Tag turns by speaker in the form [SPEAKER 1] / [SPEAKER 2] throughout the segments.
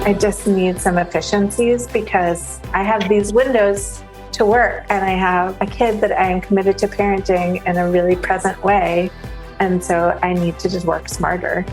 [SPEAKER 1] I just need some efficiencies because I have these windows to work and I have a kid that I am committed to parenting in a really present way. And so I need to just work smarter.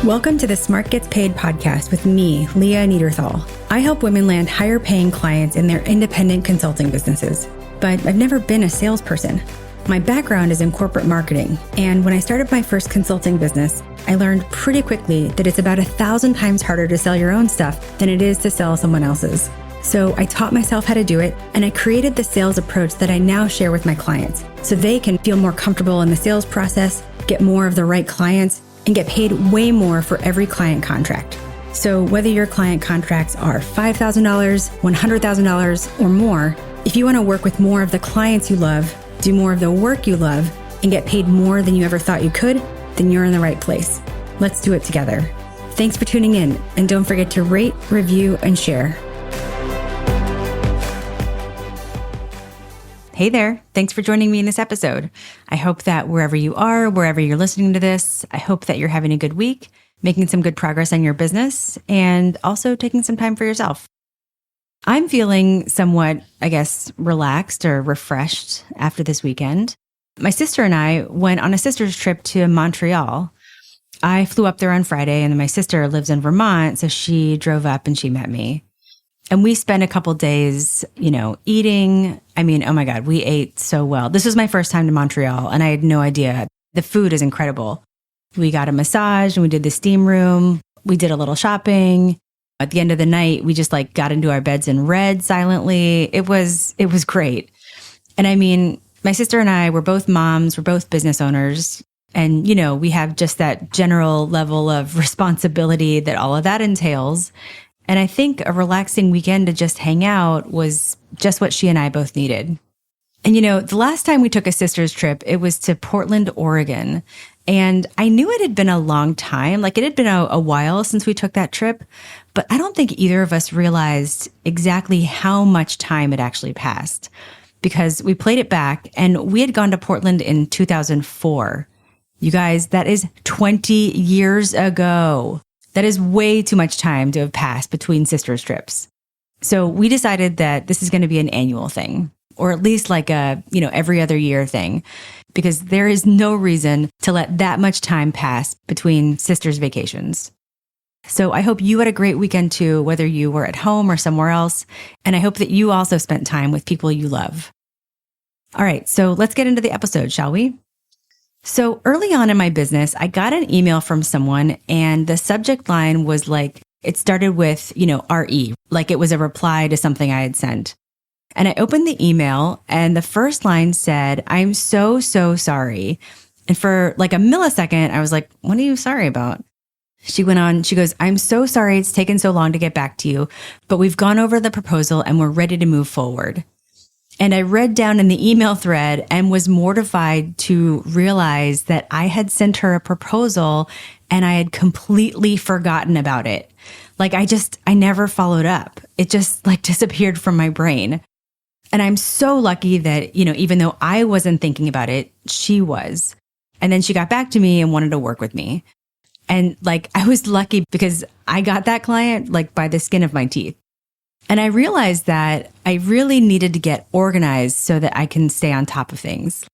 [SPEAKER 2] Welcome to the Smart Gets Paid podcast with me, Leah Niederthal. I help women land higher paying clients in their independent consulting businesses, but I've never been a salesperson. My background is in corporate marketing, and when I started my first consulting business, I learned pretty quickly that it's about 1,000 times harder to sell your own stuff than it is to sell someone else's. So I taught myself how to do it, and I created the sales approach that I now share with my clients so they can feel more comfortable in the sales process, get more of the right clients, and get paid way more for every client contract. So whether your client contracts are $5,000, $100,000, or more, if you want to work with more of the clients you love, do more of the work you love, and get paid more than you ever thought you could, then you're in the right place. Let's do it together. Thanks for tuning in, and don't forget to rate, review, and share. Hey there. Thanks for joining me in this episode. I hope that wherever you are, wherever you're listening to this, I hope that you're having a good week, making some good progress on your business, and also taking some time for yourself. I'm feeling somewhat, relaxed or refreshed after this weekend. My sister and I went on a sister's trip to Montreal. I flew up there on Friday, and then my sister lives in Vermont, so she drove up and she met me. And we spent a couple days, eating. I mean, oh my God, we ate so well. This was my first time to Montreal, and I had no idea. The food is incredible. We got a massage and we did the steam room. We did a little shopping. At the end of the night, we just got into our beds and read silently. It was great. And I mean, my sister and I were both moms, we're both business owners. And, we have just that general level of responsibility that all of that entails. And I think a relaxing weekend to just hang out was just what she and I both needed. And, the last time we took a sister's trip, it was to Portland, Oregon. And I knew it had been a long time, it had been a while since we took that trip, but I don't think either of us realized exactly how much time had actually passed because we played it back and we had gone to Portland in 2004. You guys, that is 20 years ago. That is way too much time to have passed between sisters trips. So we decided that this is going to be an annual thing, or at least every other year thing, because there is no reason to let that much time pass between sisters' vacations. So I hope you had a great weekend too, whether you were at home or somewhere else. And I hope that you also spent time with people you love. All right, so let's get into the episode, shall we? So early on in my business, I got an email from someone and the subject line was it started with, RE, it was a reply to something I had sent. And I opened the email and the first line said, "I'm so sorry." And for a millisecond, I was like, "What are you sorry about?" She went on, she goes, "I'm so sorry it's taken so long to get back to you, but we've gone over the proposal and we're ready to move forward." And I read down in the email thread and was mortified to realize that I had sent her a proposal and I had completely forgotten about it. I never followed up. It just disappeared from my brain. And I'm so lucky that, even though I wasn't thinking about it, she was. And then she got back to me and wanted to work with me. And I was lucky because I got that client by the skin of my teeth. And I realized that I really needed to get organized so that I can stay on top of things,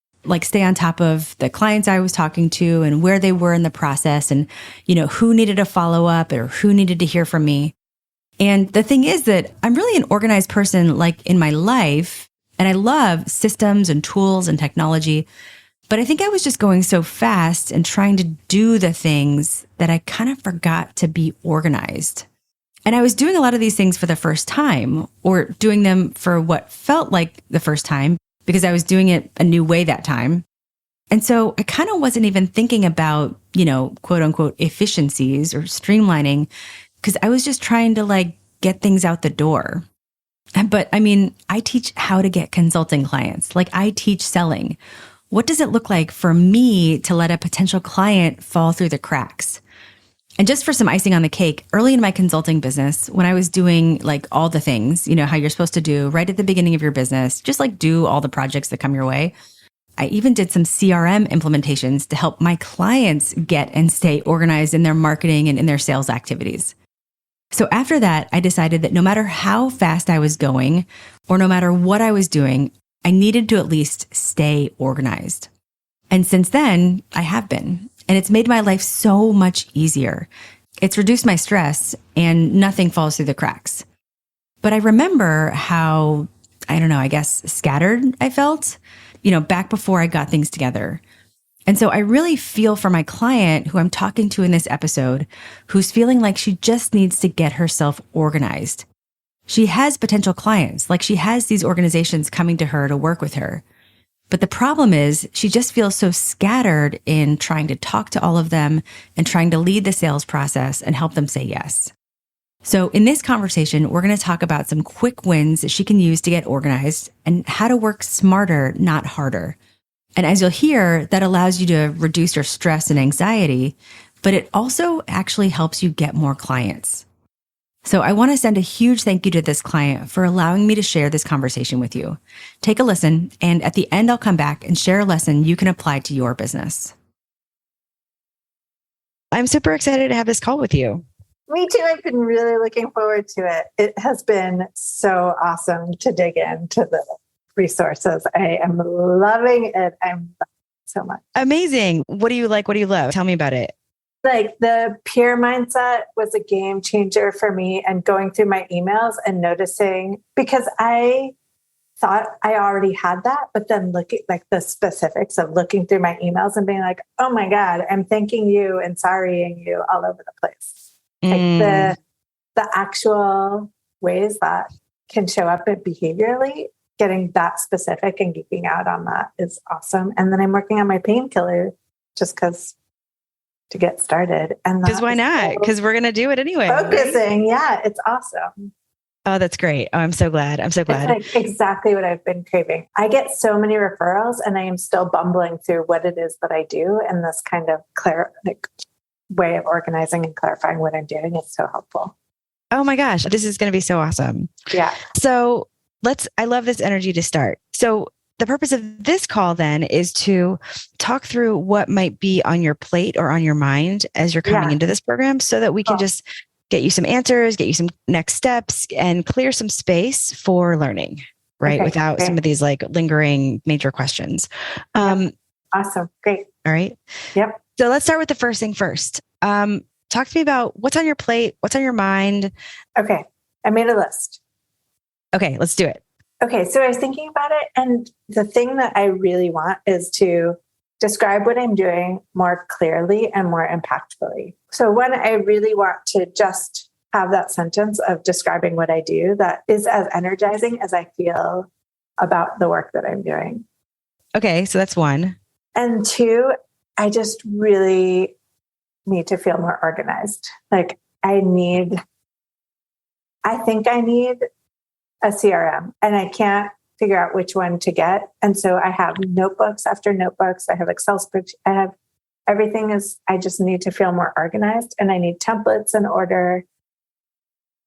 [SPEAKER 2] stay on top of the clients I was talking to and where they were in the process and, who needed a follow-up or who needed to hear from me. And the thing is that I'm really an organized person in my life, and I love systems and tools and technology, but I think I was just going so fast and trying to do the things that I kind of forgot to be organized. And I was doing a lot of these things for the first time, or doing them for what felt like the first time because I was doing it a new way that time. And so I kind of wasn't even thinking about, quote unquote, efficiencies or streamlining because I was just trying to get things out the door. But I mean, I teach how to get consulting clients. I teach selling. What does it look like for me to let a potential client fall through the cracks? And just for some icing on the cake, early in my consulting business, when I was doing all the things, how you're supposed to do right at the beginning of your business, just do all the projects that come your way. I even did some CRM implementations to help my clients get and stay organized in their marketing and in their sales activities. So after that, I decided that no matter how fast I was going, or no matter what I was doing, I needed to at least stay organized. And since then, I have been. And it's made my life so much easier. It's reduced my stress and nothing falls through the cracks. But I remember how, I guess scattered I felt, back before I got things together. And so I really feel for my client who I'm talking to in this episode, who's feeling like she just needs to get herself organized. She has potential clients, like she has these organizations coming to her to work with her. But the problem is she just feels so scattered in trying to talk to all of them and trying to lead the sales process and help them say yes. So in this conversation, we're going to talk about some quick wins that she can use to get organized and how to work smarter, not harder. And as you'll hear, that allows you to reduce your stress and anxiety, but it also actually helps you get more clients. So I want to send a huge thank you to this client for allowing me to share this conversation with you. Take a listen, and at the end, I'll come back and share a lesson you can apply to your business. I'm super excited to have this call with you.
[SPEAKER 1] Me too. I've been really looking forward to it. It has been so awesome to dig into the resources. I am loving it. I'm loving it so much.
[SPEAKER 2] Amazing. What do you like? What do you love? Tell me about it.
[SPEAKER 1] Like the peer mindset was a game changer for me, and going through my emails and noticing, because I thought I already had that, but then looking like the specifics of looking through my emails and being like, oh my God, I'm thanking you and sorrying you all over the place. Like the actual ways that can show up behaviorally, getting that specific and geeking out on that is awesome. And then I'm working on my painkiller just because to get started. And
[SPEAKER 2] because why not? Because we're going to do it anyway.
[SPEAKER 1] Focusing. Right? Yeah, it's awesome.
[SPEAKER 2] Oh, that's great. Oh, I'm so glad. I'm so glad.
[SPEAKER 1] It's like exactly what I've been craving. I get so many referrals and I am still bumbling through what it is that I do. And this kind of way of organizing and clarifying what I'm doing is so helpful.
[SPEAKER 2] Oh my gosh, this is going to be so awesome.
[SPEAKER 1] Yeah.
[SPEAKER 2] So I love this energy to start. So the purpose of this call then is to talk through what might be on your plate or on your mind as you're coming into this program so that we can just get you some answers, get you some next steps, and clear some space for learning, right? Okay, without some of these like lingering major questions.
[SPEAKER 1] Awesome. Great.
[SPEAKER 2] All right.
[SPEAKER 1] Yep.
[SPEAKER 2] So let's start with the first thing first. Talk to me about what's on your plate, what's on your mind.
[SPEAKER 1] Okay. I made a list.
[SPEAKER 2] Okay, let's do it.
[SPEAKER 1] Okay. So I was thinking about it. And the thing that I really want is to describe what I'm doing more clearly and more impactfully. So one, I really want to just have that sentence of describing what I do that is as energizing as I feel about the work that I'm doing.
[SPEAKER 2] Okay. So that's one.
[SPEAKER 1] And two, I just really need to feel more organized. Like I think I need a CRM and I can't figure out which one to get. And so I have notebooks after notebooks. I have Excel spreadsheets. I have everything I just need to feel more organized and I need templates in order.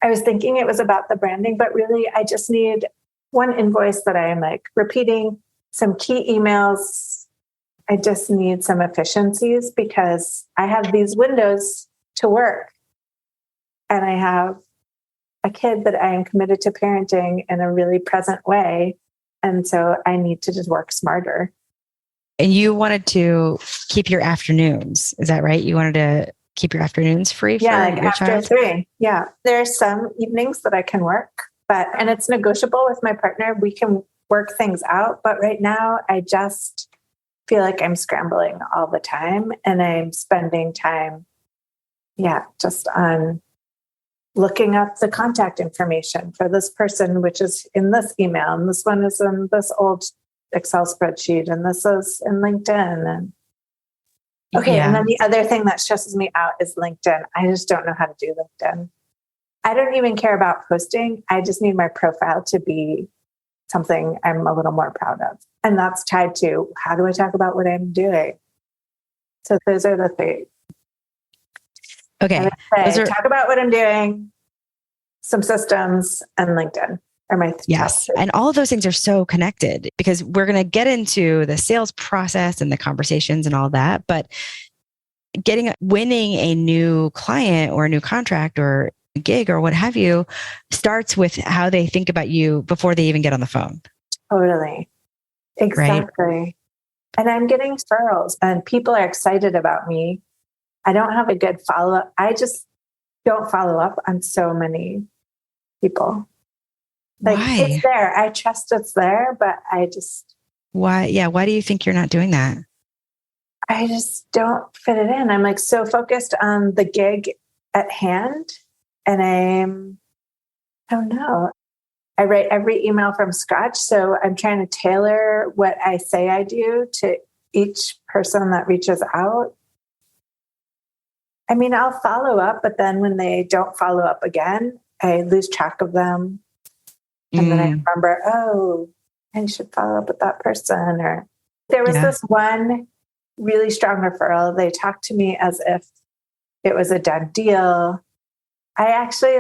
[SPEAKER 1] I was thinking it was about the branding, but really I just need one invoice that I am like repeating, some key emails. I just need some efficiencies because I have these windows to work and I have a kid that I am committed to parenting in a really present way. And so I need to just work smarter.
[SPEAKER 2] And you wanted to keep your afternoons. Is that right? You wanted to keep your afternoons free for your
[SPEAKER 1] after
[SPEAKER 2] child?
[SPEAKER 1] 3. Yeah. There are some evenings that I can work, and it's negotiable with my partner. We can work things out. But right now I just feel like I'm scrambling all the time and I'm spending time, just on looking up the contact information for this person, which is in this email, and this one is in this old Excel spreadsheet, and this is in LinkedIn. And and then the other thing that stresses me out is LinkedIn. I just don't know how to do LinkedIn. I don't even care about posting. I just need my profile to be something I'm a little more proud of. And that's tied to how do I talk about what I'm doing? So those are the 3.
[SPEAKER 2] Okay.
[SPEAKER 1] Talk about what I'm doing, some systems, and LinkedIn. are my
[SPEAKER 2] Yes.
[SPEAKER 1] top 3.
[SPEAKER 2] And all of those things are so connected because we're going to get into the sales process and the conversations and all that. But winning a new client or a new contract or gig or what have you starts with how they think about you before they even get on the phone.
[SPEAKER 1] Totally. Exactly. Right? And I'm getting referrals and people are excited about me. I don't have a good follow-up. I just don't follow up on so many people. Like,
[SPEAKER 2] why?
[SPEAKER 1] it's there. I trust it's there, but I just...
[SPEAKER 2] Why? Yeah. Why do you think you're not doing that?
[SPEAKER 1] I just don't fit it in. I'm like so focused on the gig at hand. And I don't know. I write every email from scratch. So I'm trying to tailor what I say I do to each person that reaches out. I mean, I'll follow up, but then when they don't follow up again, I lose track of them. And then I remember, oh, I should follow up with that person. Or there was this one really strong referral. They talked to me as if it was a done deal. I actually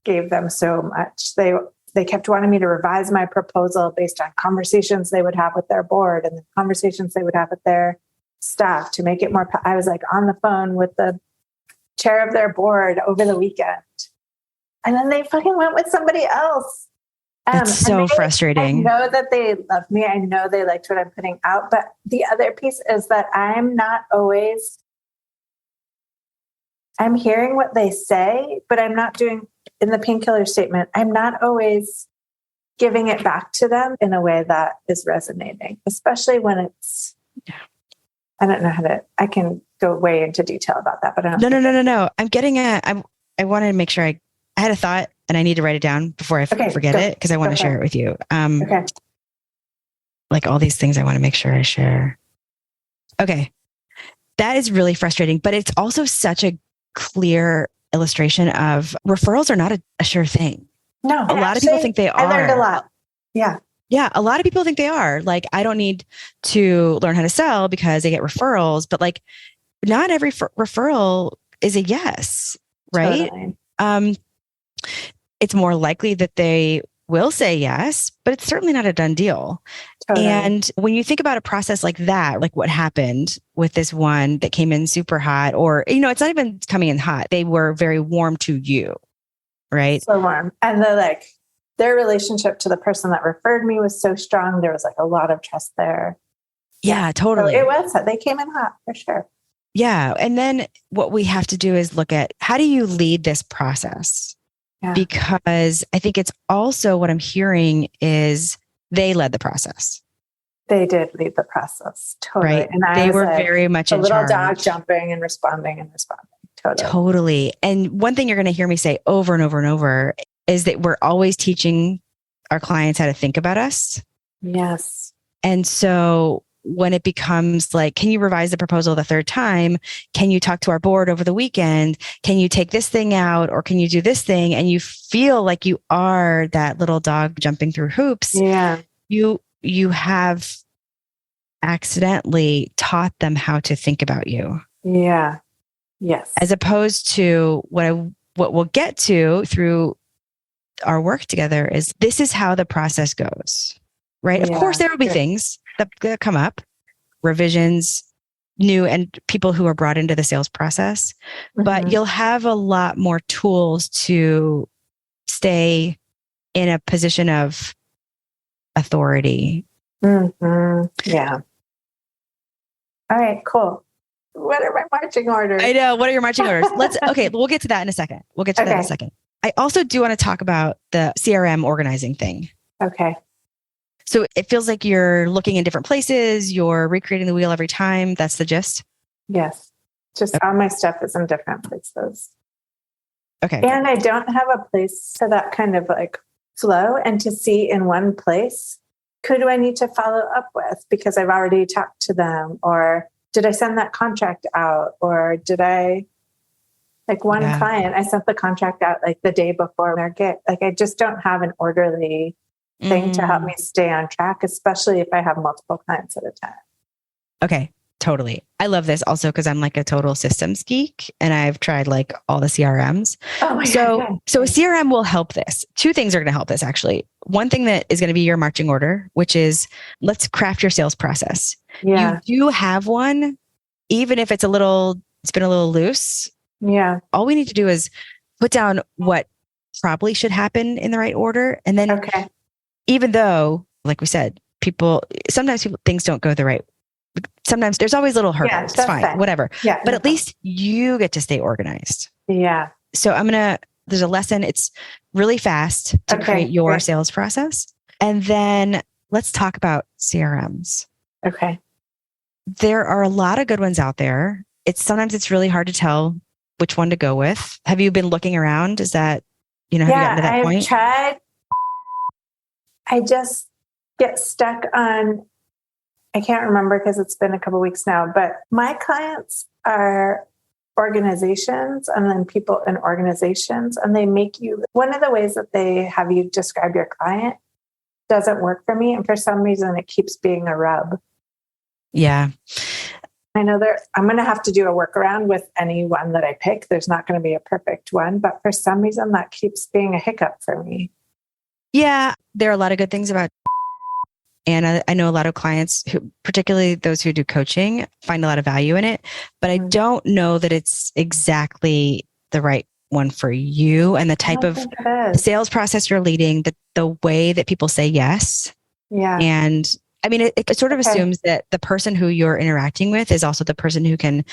[SPEAKER 1] gave them so much. They kept wanting me to revise my proposal based on conversations they would have with their board and the conversations they would have with their staff to make it more. I was on the phone with the chair of their board over the weekend. And then they fucking went with somebody else.
[SPEAKER 2] That's so frustrating.
[SPEAKER 1] I know that they love me. I know they liked what I'm putting out. But the other piece is that I'm hearing what they say, but I'm not doing, in the painkiller statement, I'm not always giving it back to them in a way that is resonating, especially when it's, I don't know I can go way into detail about that, but I don't.
[SPEAKER 2] No. I'm getting I wanted to make sure I had a thought and I need to write it down before I forget it because I want to share it with you. Like all these things I want to make sure I share. Okay. That is really frustrating, but it's also such a clear illustration of referrals are not a sure thing.
[SPEAKER 1] No.
[SPEAKER 2] A lot of people think they are.
[SPEAKER 1] I learned a lot. Yeah.
[SPEAKER 2] Yeah. A lot of people think they are. I don't need to learn how to sell because they get referrals, but not every referral is a yes. Right. Totally. It's more likely that they will say yes, but it's certainly not a done deal. Totally. And when you think about a process like that, like what happened with this one that came in super hot, or, it's not even coming in hot. They were very warm to you, right?
[SPEAKER 1] So warm. And their relationship to the person that referred me was so strong. There was a lot of trust there.
[SPEAKER 2] Yeah, totally.
[SPEAKER 1] So it was, they came in hot for sure.
[SPEAKER 2] Yeah. And then what we have to do is look at how do you lead this process? Yeah. Because I think it's also what I'm hearing is they led the process.
[SPEAKER 1] They did lead the process. Totally.
[SPEAKER 2] Right. And they were very much in charge.
[SPEAKER 1] A little dog jumping and responding.
[SPEAKER 2] Totally. And one thing you're going to hear me say over and over and over is that we're always teaching our clients how to think about us.
[SPEAKER 1] Yes.
[SPEAKER 2] And so when it becomes can you revise the proposal the third time? Can you talk to our board over the weekend? Can you take this thing out or can you do this thing? And you feel like you are that little dog jumping through hoops.
[SPEAKER 1] Yeah.
[SPEAKER 2] You have accidentally taught them how to think about you.
[SPEAKER 1] Yeah. Yes.
[SPEAKER 2] As opposed to what we'll get to through our work together is this is how the process goes, right? Yeah, of course, there will be things that come up, revisions, new and people who are brought into the sales process, but you'll have a lot more tools to stay in a position of authority.
[SPEAKER 1] Yeah. All right, cool. What are my marching orders?
[SPEAKER 2] I know. What are your marching orders? We'll get to that in a second. I also do want to talk about the CRM organizing thing.
[SPEAKER 1] Okay.
[SPEAKER 2] So it feels like you're looking in different places. You're recreating the wheel every time. That's the gist?
[SPEAKER 1] Yes. Just all my stuff is in different places.
[SPEAKER 2] Okay.
[SPEAKER 1] And I don't have a place for that kind of flow and to see in one place, who do I need to follow up with? Because I've already talked to them, or did I send that contract out? Or did I, client, I sent the contract out the day before their gig. I just don't have an orderly thing to help me stay on track, especially if I have multiple clients at a time.
[SPEAKER 2] Okay. Totally. I love this also because I'm like a total systems geek and I've tried like all the CRMs.
[SPEAKER 1] Oh my
[SPEAKER 2] So,
[SPEAKER 1] God.
[SPEAKER 2] so a CRM will help this. Two things are going to help this actually. One thing that is going to be your marching order, which is let's craft your sales process.
[SPEAKER 1] Yeah.
[SPEAKER 2] You do have one, even if it's been a little loose.
[SPEAKER 1] Yeah.
[SPEAKER 2] All we need to do is put down what probably should happen in the right order. And then even though, like we said, sometimes things don't go the right. Sometimes there's always little hurdles.
[SPEAKER 1] Yeah,
[SPEAKER 2] it's fine, whatever.
[SPEAKER 1] Yeah,
[SPEAKER 2] but at least you get to stay organized.
[SPEAKER 1] Yeah.
[SPEAKER 2] So there's a lesson. It's really fast to create your sales process. And then let's talk about CRMs.
[SPEAKER 1] Okay.
[SPEAKER 2] There are a lot of good ones out there. Sometimes it's really hard to tell which one to go with. Have you been looking around? Is that, have you gotten to that point?
[SPEAKER 1] I've tried. I just get stuck on, I can't remember because it's been a couple of weeks now, but my clients are organizations and then people in organizations, and they make you, one of the ways that they have you describe your client doesn't work for me. And for some reason, it keeps being a rub.
[SPEAKER 2] Yeah.
[SPEAKER 1] I know I'm going to have to do a workaround with any one that I pick. There's not going to be a perfect one, but for some reason that keeps being a hiccup for me.
[SPEAKER 2] Yeah. There are a lot of good things about, and I know a lot of clients who, particularly those who do coaching, find a lot of value in it, but I don't know that it's exactly the right one for you and the type of sales process you're leading, the way that people say yes.
[SPEAKER 1] Yeah.
[SPEAKER 2] And I mean, it sort of assumes that the person who you're interacting with is also the person who can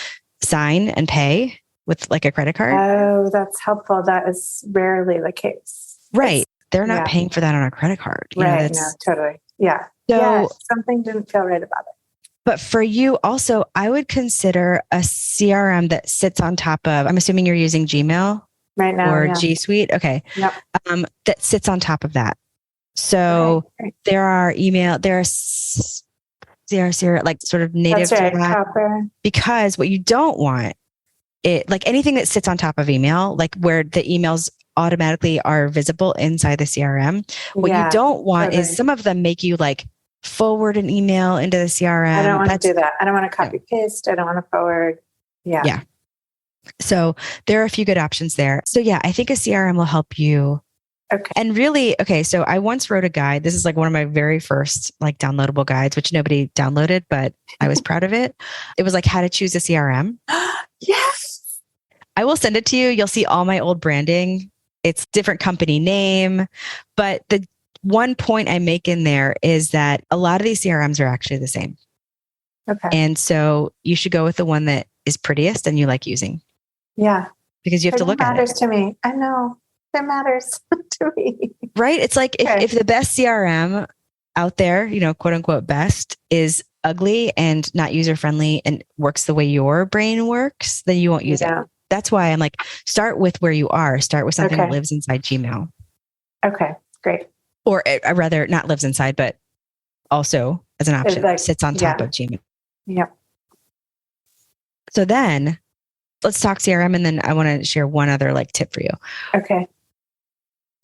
[SPEAKER 2] sign and pay with like a credit card.
[SPEAKER 1] Oh, that's helpful. That is rarely the case.
[SPEAKER 2] Right. They're not paying for that on a credit card.
[SPEAKER 1] Right. No, totally. Yeah. So something didn't feel right about it.
[SPEAKER 2] But for you also, I would consider a CRM that sits on top of, I'm assuming you're using Gmail
[SPEAKER 1] right now
[SPEAKER 2] or G Suite. Okay.
[SPEAKER 1] Yep.
[SPEAKER 2] That sits on top of that. So there are like sort of native to that. Because what you don't want, like anything that sits on top of email, like where the emails automatically are visible inside the CRM. What you don't want is some of them make you like forward an email into the CRM.
[SPEAKER 1] I don't want to do that. I don't want to copy paste. I don't want to forward. Yeah.
[SPEAKER 2] So there are a few good options there. So yeah, I think a CRM will help you.
[SPEAKER 1] Okay.
[SPEAKER 2] And really, so I once wrote a guide. This is like one of my very first like downloadable guides, which nobody downloaded, but I was proud of it. It was like how to choose a CRM.
[SPEAKER 1] Yes.
[SPEAKER 2] I will send it to you. You'll see all my old branding. It's different company name. But the one point I make in there is that a lot of these CRMs are actually the same.
[SPEAKER 1] Okay.
[SPEAKER 2] And so you should go with the one that is prettiest and you like using.
[SPEAKER 1] Yeah.
[SPEAKER 2] Because you have to look at it.
[SPEAKER 1] It matters to me. I know. It matters to me.
[SPEAKER 2] Right? It's like if the best CRM out there, quote unquote best, is ugly and not user friendly and works the way your brain works, then you won't use it. That's why I'm like, start with where you are. Start with something that lives inside Gmail.
[SPEAKER 1] Okay, great.
[SPEAKER 2] Or rather, not lives inside, but also as an option, sits on top of Gmail.
[SPEAKER 1] Yep.
[SPEAKER 2] So then let's talk CRM. And then I want to share one other like tip for you.
[SPEAKER 1] Okay.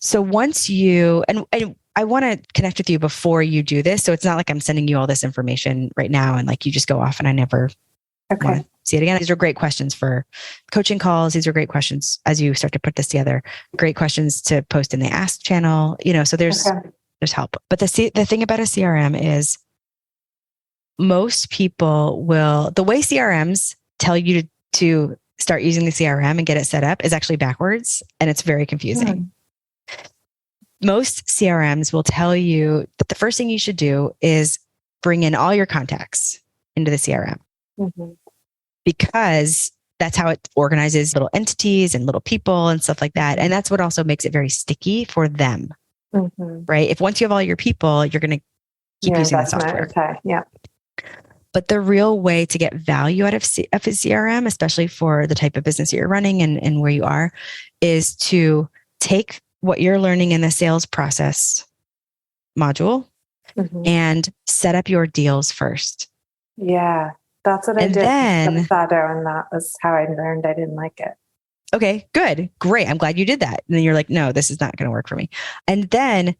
[SPEAKER 2] So once and I want to connect with you before you do this. So it's not like I'm sending you all this information right now and like you just go off and I never want to see it again. These are great questions for coaching calls. These are great questions as you start to put this together. Great questions to post in the Ask channel. So there's help. But the thing about a CRM is most people the way CRMs tell you to start using the CRM and get it set up is actually backwards. And it's very confusing. Most CRMs will tell you that the first thing you should do is bring in all your contacts into the CRM because that's how it organizes little entities and little people and stuff like that. And that's what also makes it very sticky for them, right? If once you have all your people, you're going to keep using the software.
[SPEAKER 1] Yeah.
[SPEAKER 2] But the real way to get value out of a CRM, especially for the type of business that you're running and where you are, is to take what you're learning in the sales process module and set up your deals first.
[SPEAKER 1] Yeah, that's what I did.
[SPEAKER 2] Then,
[SPEAKER 1] and that was how I learned I didn't like it.
[SPEAKER 2] Okay, good. Great. I'm glad you did that. And then you're like, no, this is not going to work for me. And then,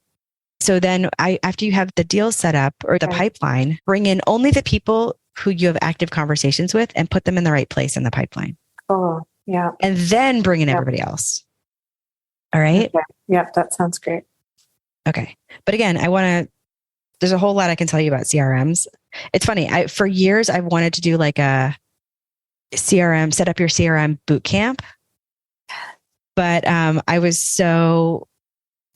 [SPEAKER 2] after you have the deal set up or the pipeline, bring in only the people who you have active conversations with and put them in the right place in the pipeline.
[SPEAKER 1] Oh, yeah.
[SPEAKER 2] And then bring in everybody else. All right.
[SPEAKER 1] Okay. Yep. That sounds great.
[SPEAKER 2] Okay. But again, there's a whole lot I can tell you about CRMs. It's funny. For years, I've wanted to do like a CRM, set up your CRM boot camp. But I was so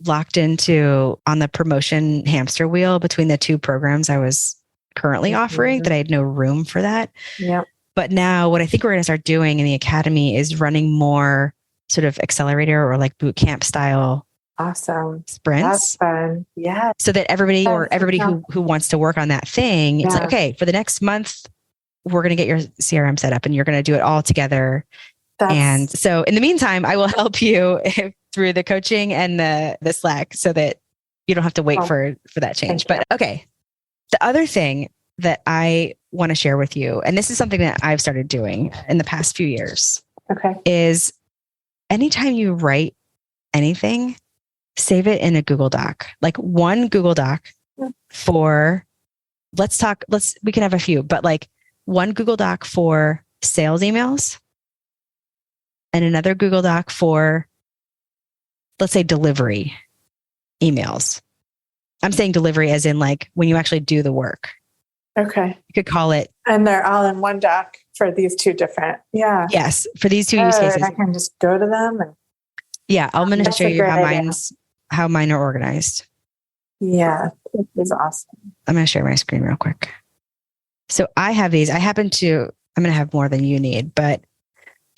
[SPEAKER 2] locked into on the promotion hamster wheel between the two programs I was currently offering that I had no room for that.
[SPEAKER 1] Yeah.
[SPEAKER 2] But now what I think we're going to start doing in the academy is running more sort of accelerator or like boot camp style
[SPEAKER 1] awesome
[SPEAKER 2] sprints.
[SPEAKER 1] That's fun. Yeah.
[SPEAKER 2] So that everybody who wants to work on that thing, it's like, okay, for the next month, we're going to get your CRM set up and you're going to do it all together. And so in the meantime, I will help you through the coaching and the Slack so that you don't have to wait for that change. But okay. The other thing that I want to share with you, and this is something that I've started doing in the past few years, is anytime you write anything, save it in a Google Doc, like one Google Doc for, we can have a few, but like one Google Doc for sales emails and another Google Doc for, let's say, delivery emails. I'm saying delivery as in like when you actually do the work.
[SPEAKER 1] Okay.
[SPEAKER 2] You could call it.
[SPEAKER 1] And they're all in one doc for these two different. Yeah.
[SPEAKER 2] Yes. For these two use cases.
[SPEAKER 1] And I can just go to them.
[SPEAKER 2] I'm going to show you how mine are organized.
[SPEAKER 1] Yeah. It is awesome.
[SPEAKER 2] I'm going to share my screen real quick. So I have these. I'm going to have more than you need, but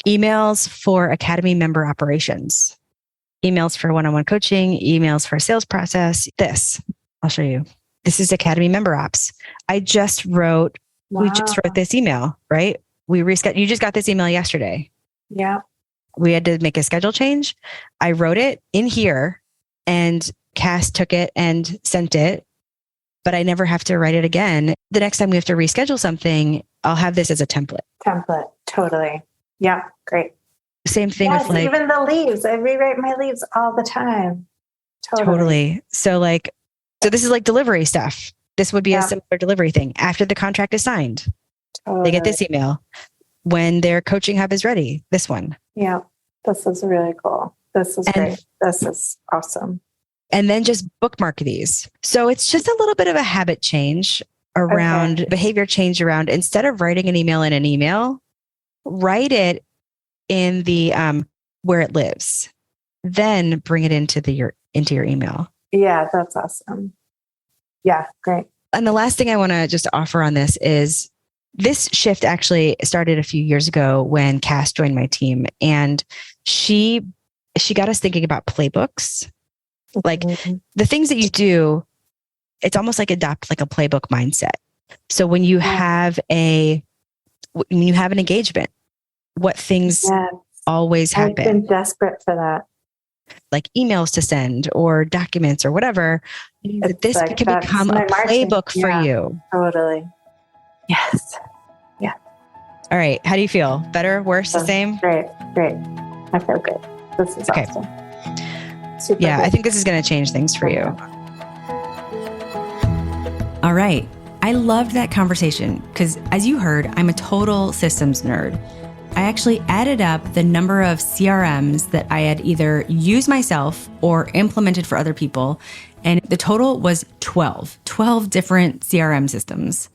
[SPEAKER 2] emails for Academy member operations, emails for one-on-one coaching, emails for sales process. I'll show you. This is Academy member ops. We just wrote this email, right? You just got this email yesterday.
[SPEAKER 1] Yeah.
[SPEAKER 2] We had to make a schedule change. I wrote it in here and Cass took it and sent it, but I never have to write it again. The next time we have to reschedule something, I'll have this as a template.
[SPEAKER 1] Totally. Yeah. Great.
[SPEAKER 2] Same thing with like
[SPEAKER 1] even the leaves. I rewrite my leaves all the time.
[SPEAKER 2] Totally. So this is like delivery stuff. This would be a similar delivery thing. After the contract is signed, they get this email. When their coaching hub is ready, this one.
[SPEAKER 1] Yeah. This is really cool. This is great. This is awesome.
[SPEAKER 2] And then just bookmark these. So it's just a little bit of a habit change around behavior change around, instead of writing an email in an email, write it in the where it lives, then bring it into your email.
[SPEAKER 1] Yeah, that's awesome. Yeah, great.
[SPEAKER 2] And the last thing I want to just offer on this is this shift actually started a few years ago when Cass joined my team, and she got us thinking about playbooks, like the things that you do. It's almost like adopt like a playbook mindset. So when you have an engagement, what things always happen?
[SPEAKER 1] I've been desperate for that.
[SPEAKER 2] Like emails to send or documents or whatever. This can become a playbook for you.
[SPEAKER 1] Totally. Yes. Yeah.
[SPEAKER 2] All right. How do you feel? Better, worse, the same?
[SPEAKER 1] Great. I feel good. This is awesome. Super good.
[SPEAKER 2] I think this is going to change things for you. All right. I loved that conversation because, as you heard, I'm a total systems nerd. I actually added up the number of CRMs that I had either used myself or implemented for other people, and the total was 12 different CRM systems.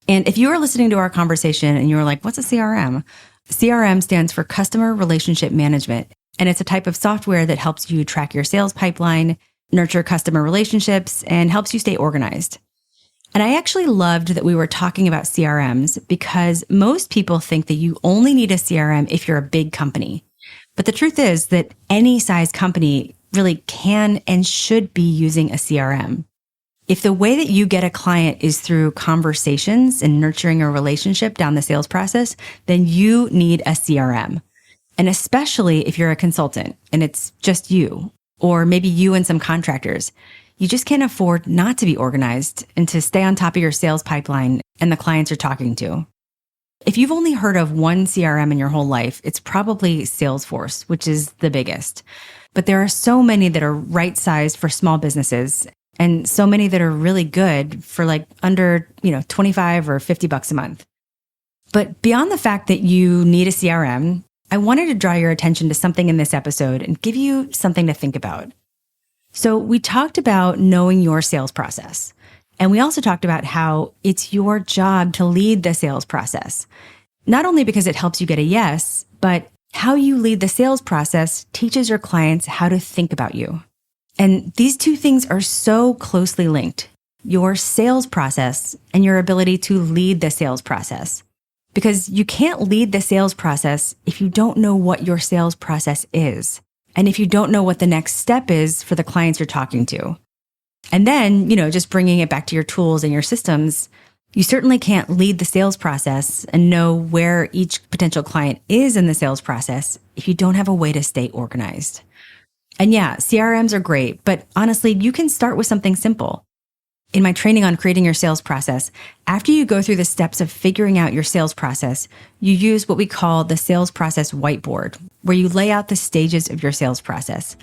[SPEAKER 2] And if you were listening to our conversation and you were like, what's a CRM? CRM stands for Customer Relationship Management, and it's a type of software that helps you track your sales pipeline, nurture customer relationships, and helps you stay organized. And I actually loved that we were talking about CRMs because most people think that you only need a CRM if you're a big company. But the truth is that any size company really can and should be using a CRM. If the way that you get a client is through conversations and nurturing a relationship down the sales process, then you need a CRM. And especially if you're a consultant and it's just you, or maybe you and some contractors. You just can't afford not to be organized and to stay on top of your sales pipeline and the clients you're talking to. If you've only heard of one CRM in your whole life, it's probably Salesforce, which is the biggest. But there are so many that are right-sized for small businesses. and so many that are really good for like under, 25 or $50 a month. But beyond the fact that you need a CRM, I wanted to draw your attention to something in this episode and give you something to think about. So we talked about knowing your sales process. And we also talked about how it's your job to lead the sales process. Not only because it helps you get a yes, but how you lead the sales process teaches your clients how to think about you. And these two things are so closely linked, your sales process and your ability to lead the sales process. Because you can't lead the sales process if you don't know what your sales process is, and if you don't know what the next step is for the clients you're talking to. And then, just bringing it back to your tools and your systems, you certainly can't lead the sales process and know where each potential client is in the sales process if you don't have a way to stay organized. And yeah, CRMs are great, but honestly, you can start with something simple. In my training on creating your sales process, after you go through the steps of figuring out your sales process, you use what we call the sales process whiteboard, where you lay out the stages of your sales process.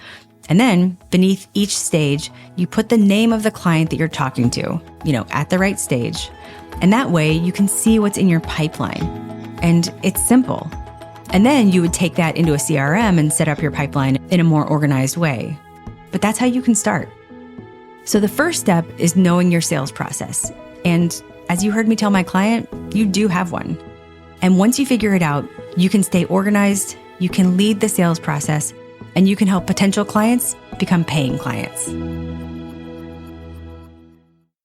[SPEAKER 2] And then beneath each stage, you put the name of the client that you're talking to, at the right stage. And that way you can see what's in your pipeline. And it's simple. And then you would take that into a CRM and set up your pipeline in a more organized way. But that's how you can start. So the first step is knowing your sales process. And as you heard me tell my client, you do have one. And once you figure it out, you can stay organized, you can lead the sales process, and you can help potential clients become paying clients.